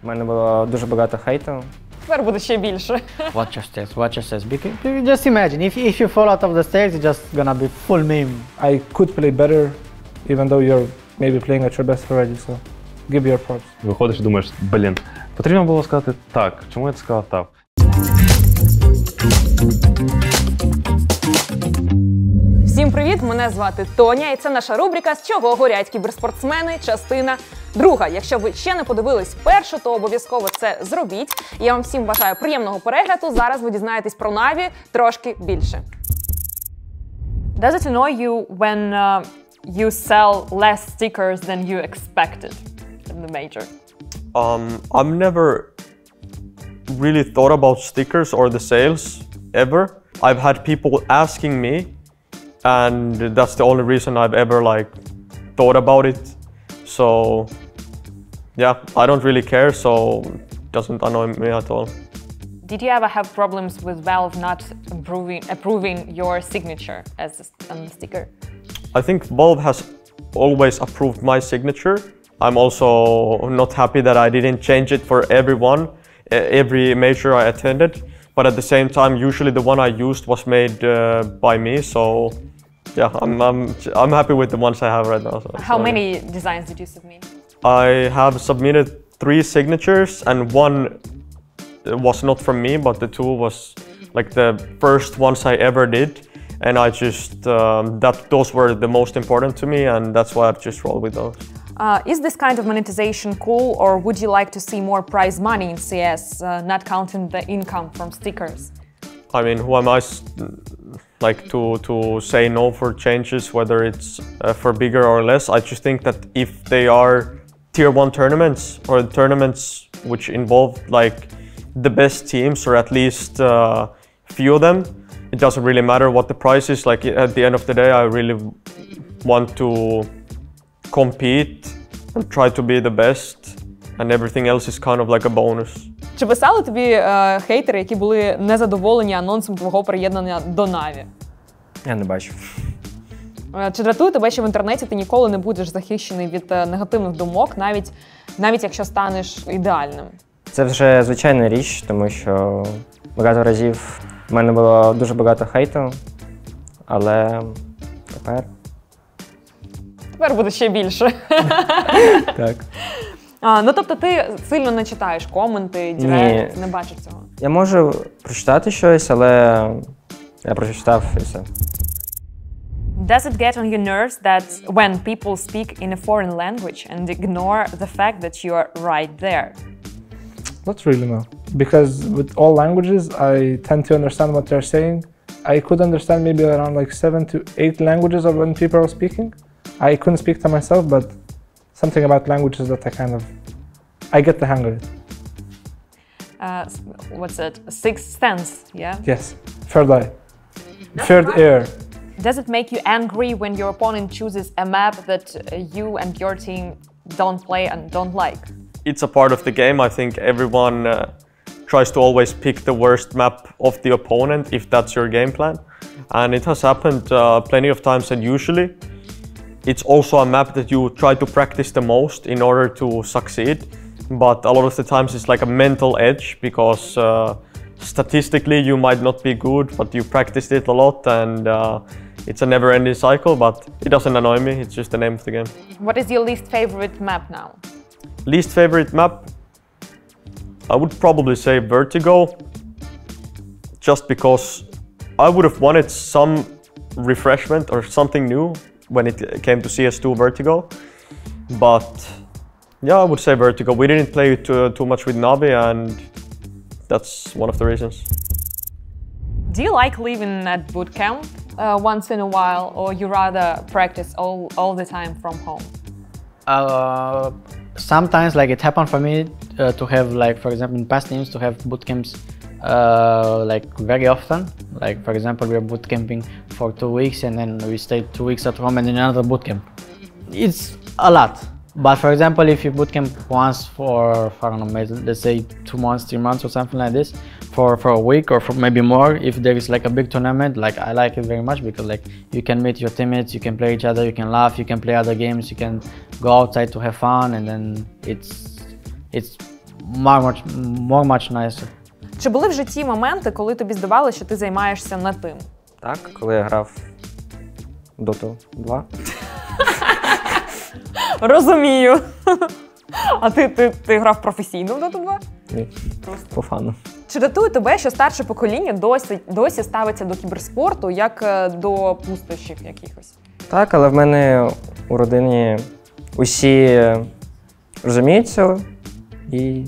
У мене було дуже багато хейту. Тепер буде ще більше. Watch your steps, watch your steps. Because just imagine, if you fall out of the stairs, it's just gonna be full meme. I could play better, even though you're maybe playing at your best already, so give your props. Виходиш і думаєш, блін, потрібно було сказати так, чому я це сказав так? Всім привіт! Мене звати Тоня, і це наша рубрика «З чого горять кіберспортсмени», частина друга. Якщо ви ще не подивились першу, то обов'язково це зробіть. Я вам всім бажаю приємного перегляду. Зараз ви дізнаєтесь про NAVI трошки більше. Does it annoy you when you sell less stickers than you expected in the major? I've never really thought about stickers or the sales ever. I've had people asking me, and that's the only reason I've ever thought about it. So yeah, I don't really care, so it doesn't annoy me at all. Did you ever have problems with Valve not approving your signature as on the sticker? I think Valve has always approved my signature. I'm also not happy that I didn't change it for everyone, every major I attended. But at the same time, usually the one I used was made by me, so yeah, I'm happy with the ones I have right now. So How many designs did you submit? I have submitted 3 signatures, and one was not from me, but the 2 was like the first ones I ever did, and I just those were the most important to me, and that's why I've just rolled with those. Is this kind of monetization cool, or would you like to see more prize money in CS, not counting the income from stickers? I mean, who am I to say no for changes, whether it's for bigger or less? I just think that if they are tier 1 tournaments or tournaments which involve the best teams, or at least few of them, it doesn't really matter what the price is. At the end of the day, I really want to compete and try to be the best, and everything else is kind of like a bonus. Чи писали тобі хейтери, які були незадоволені анонсом твого приєднання до NAVI? Я не бачу. Чи дратує тебе, що в інтернеті ти ніколи не будеш захищений від негативних думок, навіть якщо станеш ідеальним? Це вже звичайна річ, тому що багато разів в мене було дуже багато хейту, але Тепер буде ще більше. Так. Ну, тобто ти сильно не читаєш коменти, директ, не бачиш цього? Я можу прочитати щось, але я прочитав і все. Does it get on your nerves that when people speak in a foreign language and ignore the fact that you are right there? Not really, no. Because with all languages, I tend to understand what they're saying. I could understand maybe around 7 to 8 languages of when people are speaking. I couldn't speak to myself, but something about languages that I get the hang of it. What's it? Sixth sense, yeah? Yes, third eye, third ear. Does it make you angry when your opponent chooses a map that you and your team don't play and don't like? It's a part of the game. I think everyone tries to always pick the worst map of the opponent if that's your game plan. And it has happened plenty of times, and usually it's also a map that you try to practice the most in order to succeed. But a lot of the times it's like a mental edge, because statistically you might not be good, but you practiced it a lot, and it's a never-ending cycle, but it doesn't annoy me. It's just the name of the game. What is your least favorite map now? Least favorite map? I would probably say Vertigo, just because I would have wanted some refreshment or something new when it came to CS2 Vertigo. But yeah, I would say Vertigo. We didn't play it too much with NAVI, and that's one of the reasons. Do you like living at boot camp once in a while, or you rather practice all the time from home? Sometimes it happened for me to have for example in past teams to have boot camps very often. For example, we are boot camping for 2 weeks, and then we stay 2 weeks at home and then another boot camp. It's a lot. But for example, if you boot camp once for I don't know, let's say 2 months, 3 months or something like this, for a week or for maybe more, if there is a big tournament, I like it very much, because you can meet your teammates, you can play each other, you can laugh, you can play other games, you can go outside to have fun, and then it's much nicer. Чи були в житті моменти, коли тобі здавалося, що ти займаєшся не тим? Так, коли я грав в Dota 2. Розумію. А ти грав професійно в Dota 2? Ні, по фану. Чи дратує тебе, що старше покоління досі ставиться до кіберспорту як до пустощів якихось? Так, але в мене у родині усі розуміють це, і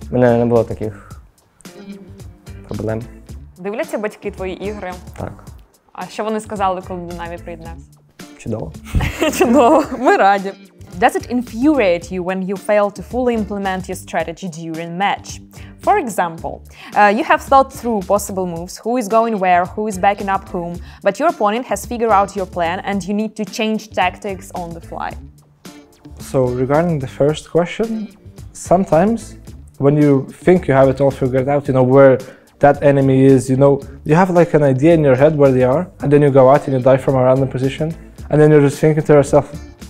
в мене не було таких проблем. Дивляться батьки твої ігри? Так, А що вони сказали, коли до NAVI приєднався? чудово. Чудово, ми раді. Does it infuriate you when you fail to fully implement your strategy during match? For example, you have thought through possible moves, who is going where, who is backing up whom, but your opponent has figured out your plan and you need to change tactics on the fly. So regarding the first question, sometimes when you think you have it all figured out, you know where that enemy is, you know, you have like an idea in your head where they are, and then you go out and you die from a random position, and then you're just thinking to yourself,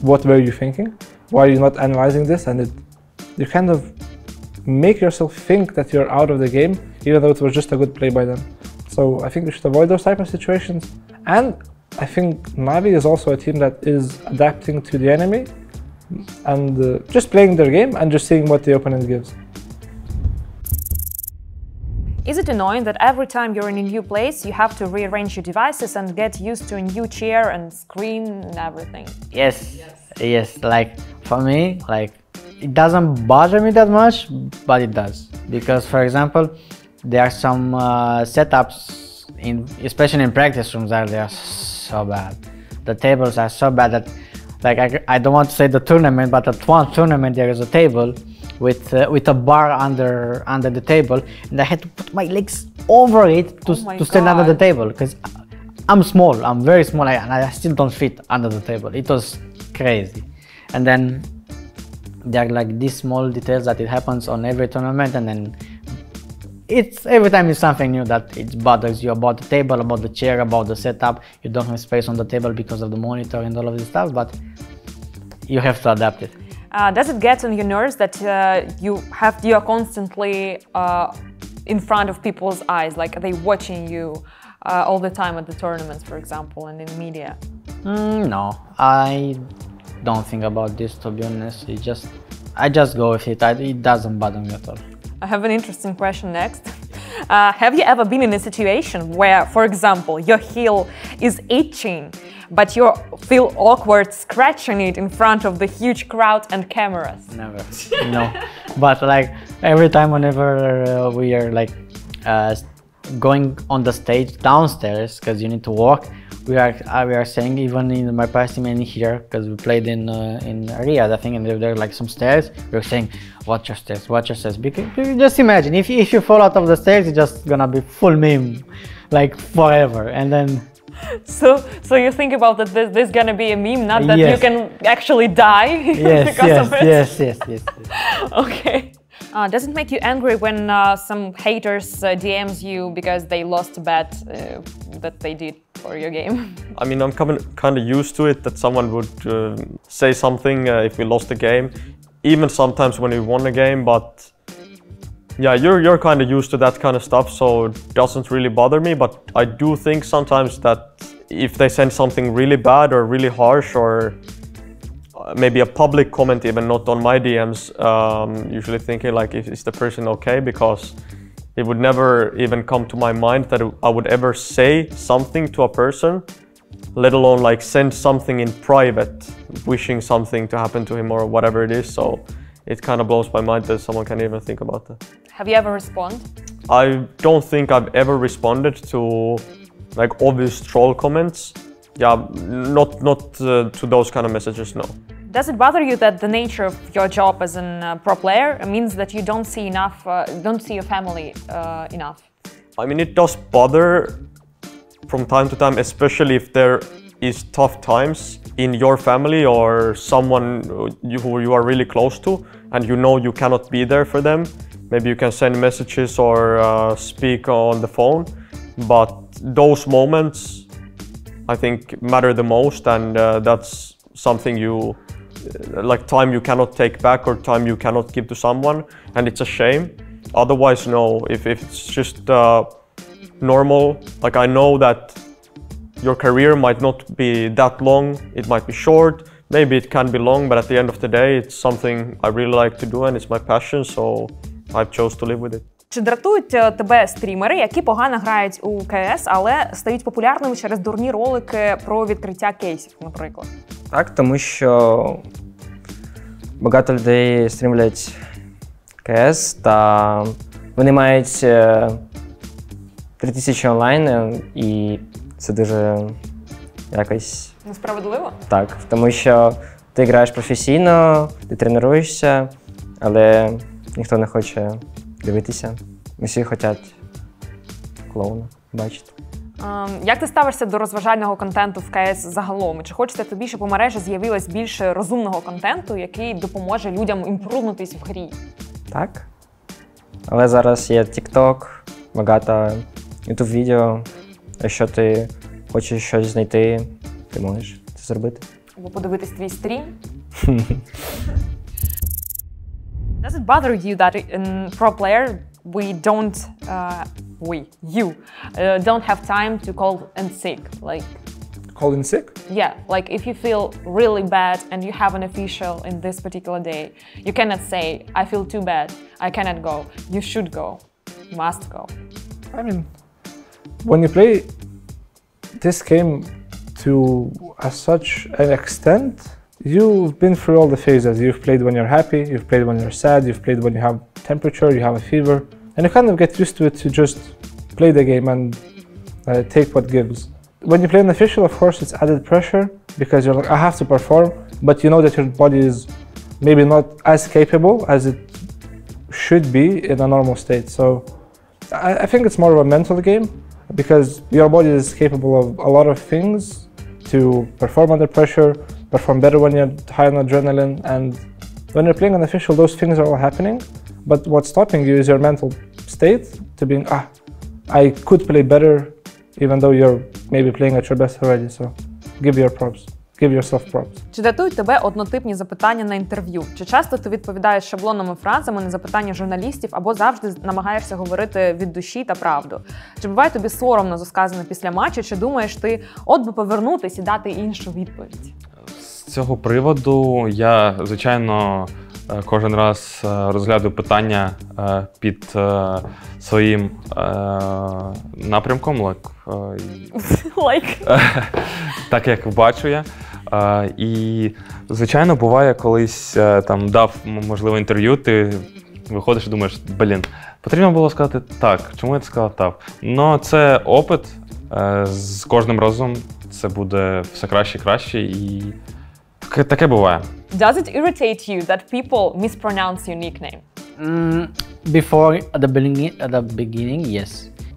what were you thinking? Why are you not analyzing this? And you kind of make yourself think that you're out of the game, even though it was just a good play by them. So I think we should avoid those type of situations. And I think NAVI is also a team that is adapting to the enemy and just playing their game and just seeing what the opponent gives. Is it annoying that every time you're in a new place, you have to rearrange your devices and get used to a new chair and screen and everything? Yes. Like for me, like it doesn't bother me that much, but it does. Because for example, there are some setups, especially in practice rooms, that they are so bad. The tables are so bad that, like, I don't want to say the tournament, but at one tournament there is a table with a bar under the table, and I had to put my legs over it to stand under the table, because I'm small, I'm very small, and I still don't fit under the table. It was crazy. And then there are like these small details that it happens on every tournament, and then every time it's something new that it bothers you about the table, about the chair, about the setup. You don't have space on the table because of the monitor and all of this stuff, but you have to adapt it. Does it get on your nerves that you are constantly in front of people's eyes, like are they watching you all the time at the tournaments, for example, and in media? No, I don't think about this, to be honest. I just go with it. It doesn't bother me at all. I have an interesting question next. Have you ever been in a situation where, for example, your heel is itching, but you feel awkward scratching it in front of the huge crowd and cameras? Never, no. But like every time whenever we are like going on the stage downstairs, because you need to walk, we are saying, even in my past team and here, because we played in Riyadh, I think, and there are like some stairs, we are saying, watch your stairs, because you just imagine, if you fall out of the stairs, it's just gonna be full meme, like forever, and then... So you think about that there's gonna be a meme, not that you can actually die because of it? Yes. Okay. Does it make you angry when some haters DMs you because they lost a bet that they did for your game? I mean, I'm kind of used to it, that someone would say something if we lost the game, even sometimes when we won the game, but yeah, you're kind of used to that kind of stuff, so it doesn't really bother me. But I do think sometimes that if they send something really bad or really harsh, or maybe a public comment, even not on my DMs, usually thinking like, is the person okay? Because it would never even come to my mind that I would ever say something to a person, let alone like send something in private, wishing something to happen to him or whatever it is. So it kind of blows my mind that someone can even think about that. Have you ever responded? I don't think I've ever responded to like obvious troll comments. Yeah, not to those kind of messages, no. Does it bother you that the nature of your job as a pro player means that you don't see your family enough? I mean, it does bother from time to time, especially if there is tough times in your family or someone who you are really close to, and you know you cannot be there for them. Maybe you can send messages or speak on the phone, but those moments I think matter the most, and that's something you like time you cannot take back or time you cannot give to someone, and it's a shame. Otherwise, no. If it's just normal, like I know that your career might not be that long, it might be short, maybe it can be long, but at the end of the day, it's something I really like to do and it's my passion, so I've chose to live with it. Чи дратують тебе стрімери, які погано грають у КС, але стають популярними через дурні ролики про відкриття кейсів, наприклад? Так, тому що багато людей стрімлять КС, та вони мають 3000 онлайн, і це дуже якось... Несправедливо? Так, тому що ти граєш професійно, ти тренуєшся, але ніхто не хоче дивитися. Усі хочуть клоуна бачити. Як ти ставишся до розважального контенту в КС загалом? Чи хочеться тобі, щоб у мережі з'явилось більше розумного контенту, який допоможе людям імпрувнутись в грі? Так. Але зараз є TikTok, багато YouTube-відео. Якщо ти хочеш щось знайти, ти можеш це зробити. Або подивитись твій стрім? Does it bother you that in pro player you don't have time to call in sick? Like, Call in sick? yeah, like if you feel really bad and you have an official in this particular day, you cannot say, I feel too bad, I cannot go. You should go, must go. I mean, when you play this game to such an extent, you've been through all the phases. You've played when you're happy, you've played when you're sad, you've played when you have temperature, you have a fever, and you kind of get used to it to just play the game and take what gives. When you play an official, of course, it's added pressure because you're like, I have to perform, but you know that your body is maybe not as capable as it should be in a normal state. So I think it's more of a mental game because your body is capable of a lot of things to perform under pressure, perform better when you're high on adrenaline, and when you're playing an official, those things are all happening. But what's stopping you is your mental state to being, I could play better, even though you're maybe playing at your best already. So give your props. Give yourself props. Чи дратують тебе однотипні запитання на інтерв'ю? Чи часто ти відповідаєш шаблонними фразами на запитання журналістів або завжди намагаєшся говорити від душі та правду? Чи буває тобі соромно за сказане після матчу, чи думаєш ти, от би повернутись і дати іншу відповідь? З цього приводу я, звичайно, кожен раз розглядаю питання під своїм напрямком, так як бачу я. І, звичайно, буває, колись там дав, можливо, інтерв'ю, ти виходиш і думаєш, потрібно було сказати так, чому я це сказав так? Ну, це опит, з кожним разом це буде все краще і краще, і таке буває. Does it irritate you that people mispronounce your nickname? Before, at the beginning, yes.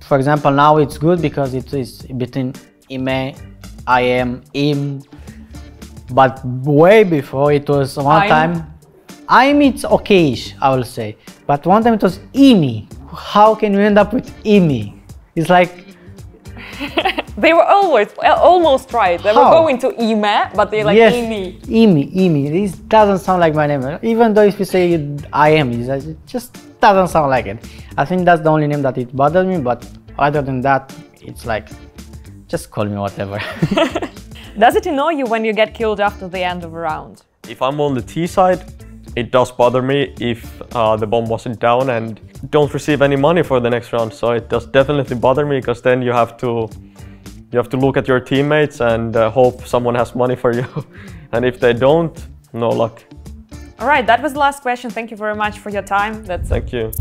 For example, now it's good because it is between Ime, I am, Im. But way before it was one time, it's okay-ish, I will say. But one time it was Imi. How can you end up with Imi? It's like... They were almost right. They were going to Ime, but they're like Imi. Imi. This doesn't sound like my name. Even though if you say I am, it just doesn't sound like it. I think that's the only name that it bothers me, but other than that, it's like, just call me whatever. Does it annoy you when you get killed after the end of a round? If I'm on the T side, it does bother me if the bomb wasn't down and don't receive any money for the next round. So it does definitely bother me because then you have to look at your teammates and hope someone has money for you. And if they don't, no luck. All right, that was the last question. Thank you very much for your time. Thank you.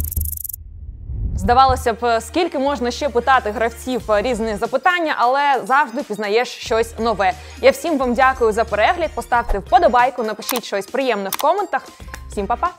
Здавалося б, скільки можна ще питати гравців різні запитання, але завжди пізнаєш щось нове. Я всім вам дякую за перегляд, поставте вподобайку, напишіть щось приємне в коментах. Всім па-па!